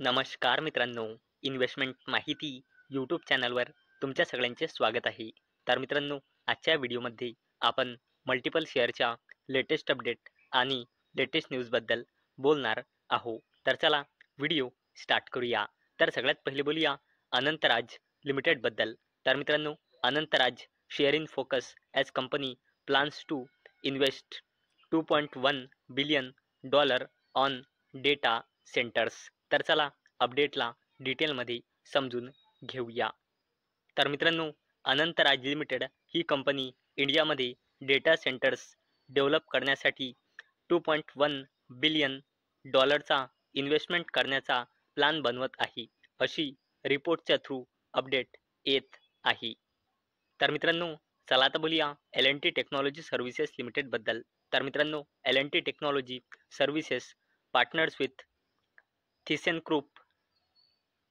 नमस्कार मित्रांनो, इन्व्हेस्टमेंट माहिती यूट्यूब चॅनलवर तुमच्या सगळ्यांचे स्वागत आहे. तर मित्रांनो, आजच्या व्हिडिओमध्ये आपण मल्टिपल शेअरच्या लेटेस्ट अपडेट आणि लेटेस्ट न्यूजबद्दल बोलणार आहोत. तर चला व्हिडिओ स्टार्ट करूया. तर सगळ्यात पहिले बोलूया अनंतराज लिमिटेडबद्दल. तर मित्रांनो, Anant Raj share in focus as company plans to invest $2.1 billion on data centres. तर चला अपडेटला डिटेलमध्ये समजून घेऊया. तर मित्रांनो, अनंतराज लिमिटेड ही कंपनी इंडियामध्ये डेटा सेंटर्स डेव्हलप करण्यासाठी $2.1 बिलियन इन्व्हेस्टमेंट करण्याचा प्लॅन बनवत आहे, अशी रिपोर्टच्या थ्रू अपडेट येत आहे. तर मित्रांनो, चला आता बोलूया L&T टेक्नॉलॉजी सर्व्हिसेस लिमिटेडबद्दल. तर मित्रांनो, L&T technology services partners with ThyssenKrupp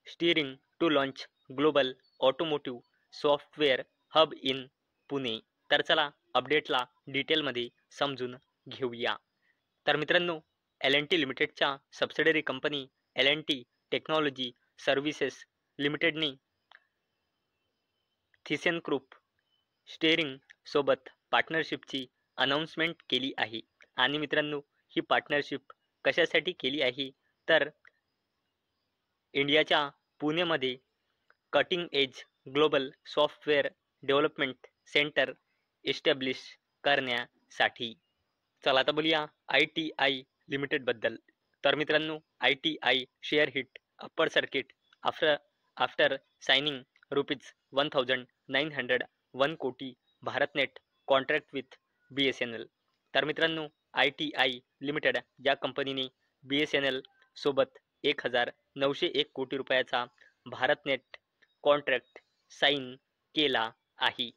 steering to launch global automotive software hub in Pune. तर चला अपडेटला डिटेलमध्ये समजून घेऊया. तर मित्रांनो, L&T लिमिटेडच्या subsidiary company L&T technology services लिमिटेडने ThyssenKrupp स्टीअरिंग सोबत पार्टनरशिपची अनाउन्समेंट केली आहे. आणि मित्रांनो, ही पार्टनरशिप कशासाठी केली आहे, तर इंडियाच्या पुणेमध्ये cutting edge global software development centre establish करण्यासाठी. चला आता बोलूया ITI लिमिटेडबद्दल. तर मित्रांनो, ITI share hit upper circuit after signing ₹1,901 कोटी भारतनेट कॉन्ट्रॅक्ट विथ BSNL. तर मित्रांनो, ITI लिमिटेड या कंपनीने BSNL सोबत 1,901 कोटी रुपयाचा भारतनेट कॉन्ट्रॅक्ट साईन केला आहे.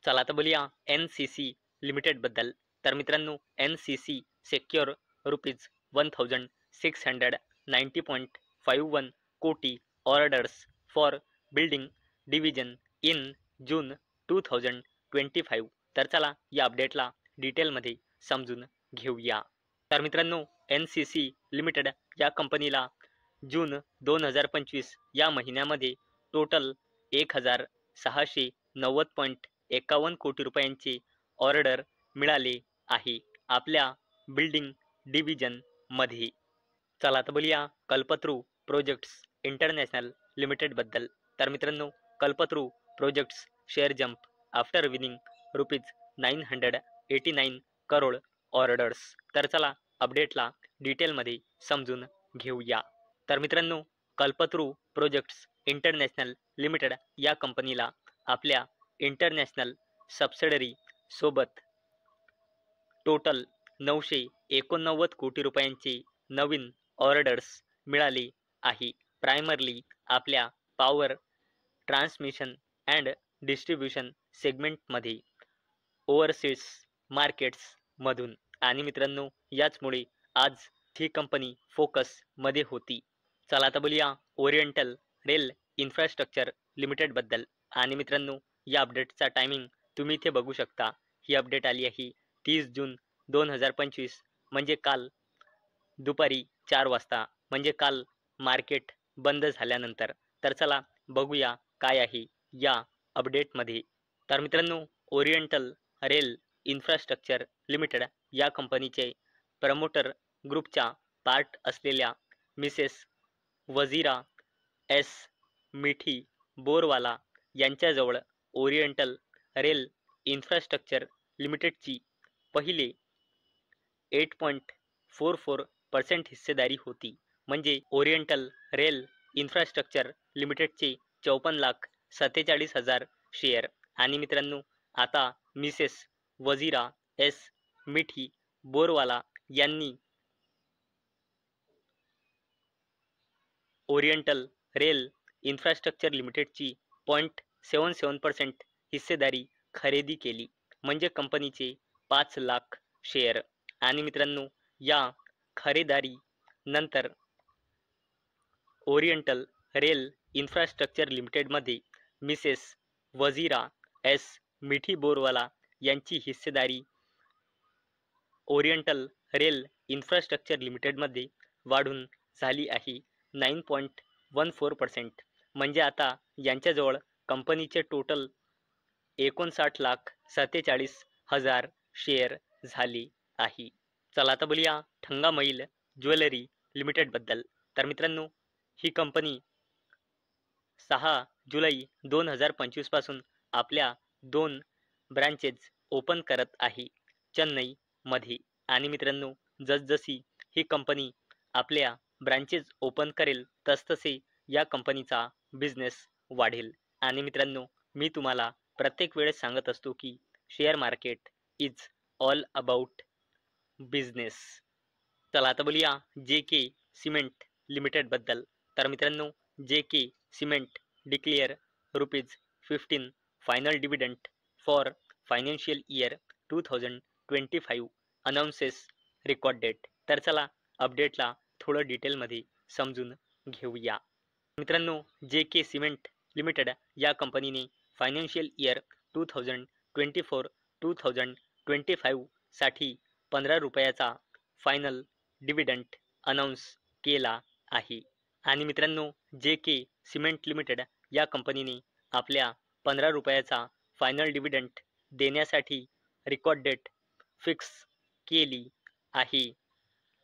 चला आता बोलूया NCC लिमिटेडबद्दल. तर मित्रांनो, NCC सेक्युअर ₹1,690.51 कोटी orders for building division in June 2025. तर चला या अपडेटला डिटेलमध्ये समजून घेऊया. तर मित्रांनो, NCC लिमिटेड या कंपनीला जून 2025 या महिन्यामध्ये टोटल 1,690.51 कोटी रुपयांचे ऑर्डर मिळाले आहे आपल्या बिल्डिंग डिव्हिजनमध्ये. चला आता बोलूया कल्पतरू प्रोजेक्ट्स इंटरनॅशनल लिमिटेडबद्दल. तर मित्रांनो, Kalpataru projects share jump after winning ₹989 crore orders. तर चला अपडेटला डिटेलमध्ये समजून घेऊया. तर मित्रांनो, कल्पतरू प्रोजेक्ट्स इंटरनॅशनल लिमिटेड या कंपनीला आपल्या इंटरनॅशनल सबसिडरी सोबत टोटल 989 कोटी रुपयांचे नवीन ऑर्डर्स मिळाले आहे. प्रायमरली आपल्या पॉवर ट्रान्समिशन अँड डिस्ट्रीब्युशन सेगमेंटमध्ये ओव्हरसीज मार्केट्समधून. आणि मित्रांनो, याचमुळे आज ही कंपनी फोकसमध्ये होती. चला आता बोलूया ओरिएंटल रेल इन्फ्रास्ट्रक्चर लिमिटेडबद्दल. आणि मित्रांनो, या अपडेटचा टायमिंग तुम्ही इथे बघू शकता. ही अपडेट आली आहे 30 जून 2025, म्हणजे काल दुपारी 4 वाजता, म्हणजे काल मार्केट बंद झाल्यानंतर. तर चला बघूया काय आहे या अपडेटमध्ये. तर मित्रांनो, ओरिएंटल रेल इन्फ्रास्ट्रक्चर लिमिटेड या कंपनीचे प्रमोटर ग्रुपच्या पार्ट असलेल्या मिसेस वजीरा एस मिठी बोरवाला यांच्याजवळ ओरिएंटल रेल इन्फ्रास्ट्रक्चर लिमिटेडची पहिले 8.44% हिस्सेदारी होती. म्हणजे ओरिएंटल रेल इन्फ्रास्ट्रक्चर लिमिटेडचे 54,47,000 शेअर. आणि मित्रांनो, आता मिसेस वजीरा एस मिठी बोरवाला यांनी ओरिएंटल रेल इन्फ्रास्ट्रक्चर लिमिटेडची 0.77% हिस्सेदारी खरेदी केली, म्हणजे कंपनीचे 5 लाख शेअर. आणि मित्रांनो, या खरेदारी नंतर ओरिएंटल रेल इन्फ्रास्ट्रक्चर लिमिटेडमध्ये मिसेस वजीरा एस मिठी बोरवाला यांची हिस्सेदारी ओरिएंटल रेल इन्फ्रास्ट्रक्चर लिमिटेडमध्ये वाढून झाली आहे 9.14%. म्हणजे आता यांच्याजवळ कंपनीचे टोटल 59,47,000 शेअर झाले आहे. चला आता बोलूया ठंगामईल ज्वेलरी लिमिटेडबद्दल. तर मित्रांनो, ही कंपनी 6 जुलै 2025 पासून आपल्या 2 ब्रँचेस ओपन करत आहे चेन्नईमध्ये. आणि मित्रांनो, जसजशी ही कंपनी आपल्या ब्रँचेस ओपन करेल तसतसे या कंपनीचा बिझनेस वाढेल. आणि मित्रांनो, मी तुम्हाला प्रत्येक वेळेस सांगत असतो की share market is all about business. चला आता बोलूया JK सिमेंट लिमिटेडबद्दल. तर मित्रांनो, JK cement declare ₹15 final dividend for financial year 2025 announces record date. तर चला अपडेटला थोडं डिटेलमध्ये समजून घेऊया. मित्रांनो, JK सिमेंट लिमिटेड या कंपनीने फायनान्शियल इयर 2024-2025 साठी ₹15 फायनल डिव्हिडंड अनाउन्स केला आहे. आणि मित्रांनो, JK सिमेंट लिमिटेड या कंपनीने आपल्या ₹15 फायनल डिव्हिडंड देण्यासाठी रेकॉर्ड डेट फिक्स केली आहे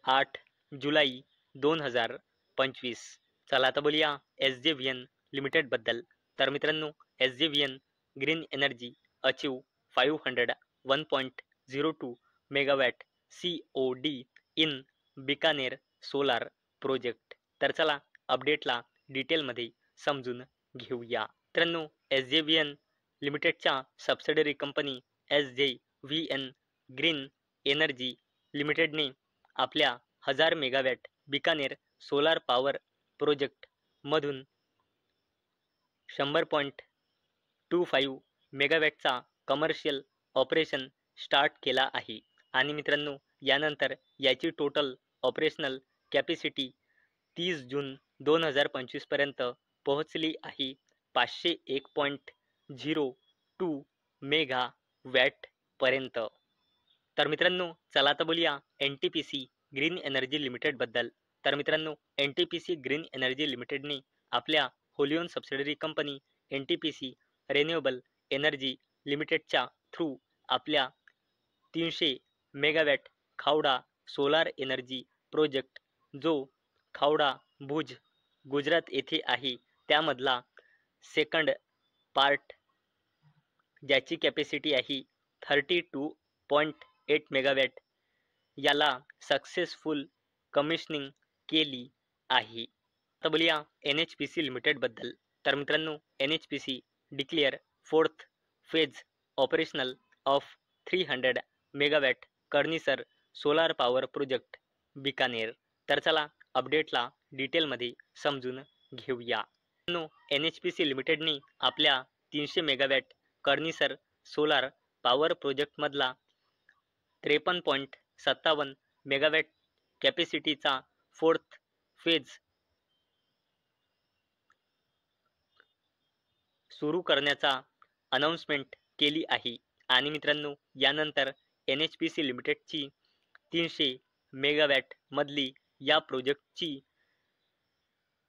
8 जुलै 2025. चला आता बोलूया SJVN लिमिटेडबद्दल. तर मित्रांनो, SJVN green energy achieve 501.02 megawatt COD in Bikaner solar project. तर चला अपडेटला डिटेलमध्ये समजून घेऊया. मित्रांनो, SJVN लिमिटेडच्या subsidiary company SJVN green energy लिमिटेडने आपल्या 1000 megawatt Bikaner solar power project मधून 100.25 मेगावॅटचा कमर्शियल ऑपरेशन स्टार्ट केला आहे. आणि मित्रांनो, यानंतर याची टोटल ऑपरेशनल कॅपॅसिटी 30 जून 2025 पर्यंत पोहोचली आहे 501.02 मेगावॅट पर्यंत. तर मित्रांनो, चला आता बोलूया NTPC ग्रीन एनर्जी लिमिटेडबद्दल. तर मित्रांनो, NTPC ग्रीन एनर्जी लिमिटेडने आपल्या wholly owned subsidiary company NTPC renewable energy लिमिटेडच्या थ्रू आपल्या 300 megawatt Khavda solar energy project, जो खावडा भुज गुजरात येथे आहे, त्यामधला सेकंड पार्ट, ज्याची कॅपॅसिटी आहे 32.8 मेगावॅट, याला सक्सेसफुल कमिशनिंग केली आहे. आता बोलूया NHPC लिमिटेडबद्दल. तर मित्रांनो, NHPC declare 4th phase operational of 300 megawatt Karnisar solar power project Bikaner. तर चला अपडेटला डिटेलमध्ये समजून घेऊया. NHPC लिमिटेडने आपल्या 300 मेगावॅट कर्णीसर सोलार पॉवर प्रोजेक्टमधला 53.57 मेगावॅट कॅपॅसिटीचा 4th फेज सुरू करण्याचा अनाउन्समेंट केली आहे. आणि मित्रांनो, यानंतर NHPC लिमिटेडची 300 मेगावॅट मधली या प्रोजेक्टची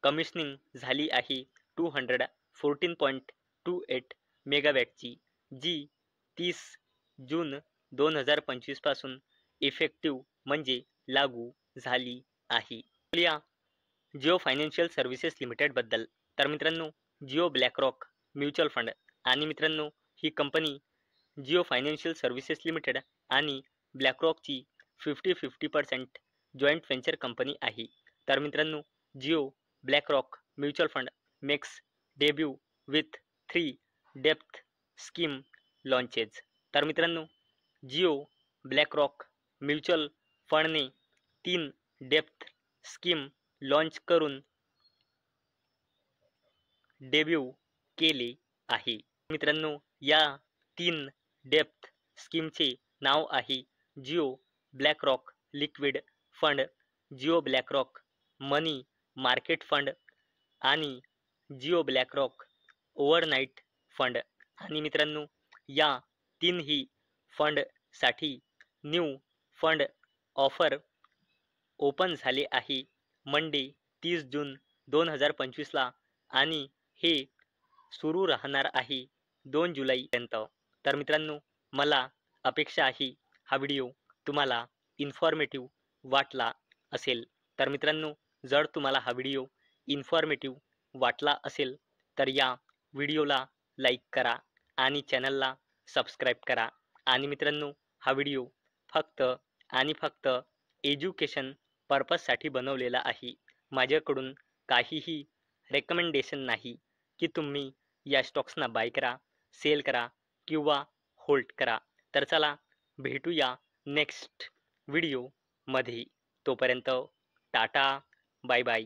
कमिशनिंग झाली आहे 214.28 मेगावॅटची, जी 30 जून 2025 पासून इफेक्टिव्ह म्हणजे लागू झाली आहे. जिओ फायनान्शियल सर्व्हिसेस लिमिटेडबद्दल. तर मित्रांनो, जिओ ब्लॅकरॉक म्युच्युअल फंड. आणि मित्रांनो, ही company Jio financial services limited आणि ब्लॅकरॉकची 50-50% जॉईंट व्हेंचर कंपनी आहे. तर मित्रांनो, Jio BlackRock mutual fund makes debut with 3 डेप्थ स्कीम लॉन्चेस. तर मित्रांनो, जिओ ब्लॅकरॉक म्युच्युअल फंडने 3 डेप्थ स्कीम लॉन्च करून डेब्यू केले आहे. मित्रांनो, या 3 डेप्थ स्कीमचे नाव आहे Jio BlackRock liquid fund, Jio BlackRock मनी मार्केट फंड आणि जिओ ब्लॅकरॉक ओव्हरनाईट फंड. आणि मित्रांनो, या तीनही फंडसाठी न्यू फंड ऑफर ओपन झाले आहे मंडे 30 जून 2025ला आणि हे सुरू राहणार आहे 2 जुलैपर्यंत. तर मित्रांनो, मला अपेक्षा आहे हा व्हिडिओ तुम्हाला इन्फॉर्मेटिव्ह वाटला असेल. तर मित्रांनो, जर तुम्हाला हा व्हिडिओ इन्फॉर्मेटिव्ह वाटला असेल तर या व्हिडिओला लाईक करा आणि चॅनलला सबस्क्राईब करा. आणि मित्रांनो, हा व्हिडिओ फक्त आणि फक्त एज्युकेशन पर्पजसाठी बनवलेला आहे. माझ्याकडून काहीही रेकमेंडेशन नाही की तुम्ही या स्टॉक्सना बाय करा, सेल करा किंवा होल्ड करा. तर चला भेटूया नेक्स्ट व्हिडिओमध्ये. तोपर्यंत टाटा, बाय बाय.